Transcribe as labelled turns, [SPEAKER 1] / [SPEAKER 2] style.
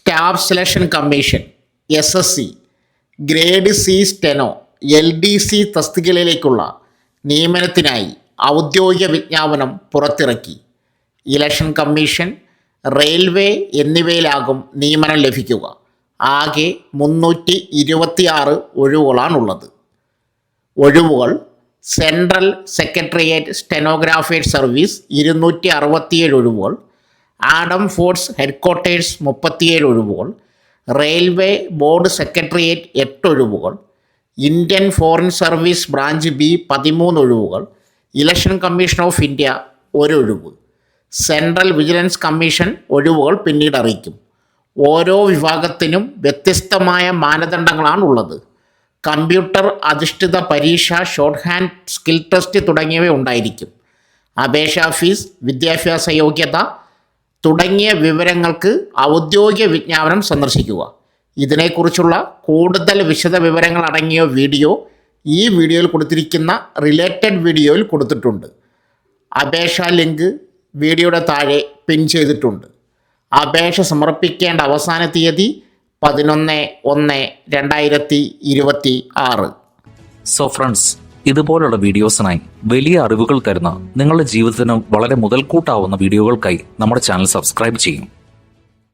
[SPEAKER 1] Staff selection commission SSC grade C steno LDC തസ്തികകളിലേക്കുള്ള നിയമനത്തിനായി ഔദ്യോഗിക വിജ്ഞാപനം പുറത്തിറക്കി. ഇലക്ഷൻ കമ്മീഷൻ, റെയിൽവേ എന്നിവയിലാകും നിയമനം ലഭിക്കുക. ആകെ 326 ഒഴിവുകളാണുള്ളത്. ഒഴിവുകൾ: സെൻട്രൽ സെക്രട്ടേറിയറ്റ് സ്റ്റെനോഗ്രാഫേഴ്സ് സർവീസ് 267 ഒഴിവുകൾ, ആഡം ഫോഴ്സ് ഹെഡ്ക്വാർട്ടേഴ്സ് 37 ഒഴിവുകൾ, റെയിൽവേ ബോർഡ് സെക്രട്ടേറിയറ്റ് 8 ഒഴിവുകൾ, Indian foreign service branch B 13 ഒഴിവുകൾ, ഇലക്ഷൻ കമ്മീഷൻ ഓഫ് ഇന്ത്യ 1 ഒഴിവ്. സെൻട്രൽ വിജിലൻസ് കമ്മീഷൻ ഒഴിവുകൾ പിന്നീട് അറിയിക്കും. ഓരോ വിഭാഗത്തിനും വ്യത്യസ്തമായ മാനദണ്ഡങ്ങളാണുള്ളത്. കമ്പ്യൂട്ടർ അധിഷ്ഠിത പരീക്ഷ, ഷോർട്ട് ഹാൻഡ്, സ്കിൽ ടെസ്റ്റ് തുടങ്ങിയവ ഉണ്ടായിരിക്കും. അപേക്ഷാ ഫീസ്, വിദ്യാഭ്യാസ യോഗ്യത തുടങ്ങിയ വിവരങ്ങൾക്ക് ഔദ്യോഗിക വിജ്ഞാപനം സന്ദർശിക്കുക. ഇതിനെക്കുറിച്ചുള്ള കൂടുതൽ വിശദ വിവരങ്ങൾ അടങ്ങിയ വീഡിയോ ഈ വീഡിയോയിൽ കൊടുത്തിരിക്കുന്ന റിലേറ്റഡ് വീഡിയോയിൽ കൊടുത്തിട്ടുണ്ട്. അപേക്ഷാ ലിങ്ക് വീഡിയോയുടെ താഴെ പിൻ ചെയ്തിട്ടുണ്ട്. അപേക്ഷ സമർപ്പിക്കേണ്ട അവസാന തീയതി 11/1/2026.
[SPEAKER 2] സോ ഫ്രണ്ട്സ്, ഇതുപോലുള്ള വീഡിയോസിനായി വലിയ അറിവുകൾ തരുന്ന നിങ്ങളുടെ ജീവിതത്തിന് വളരെ മുതൽക്കൂട്ടാവുന്ന വീഡിയോകൾക്കായി നമ്മുടെ ചാനൽ സബ്സ്ക്രൈബ് ചെയ്യും.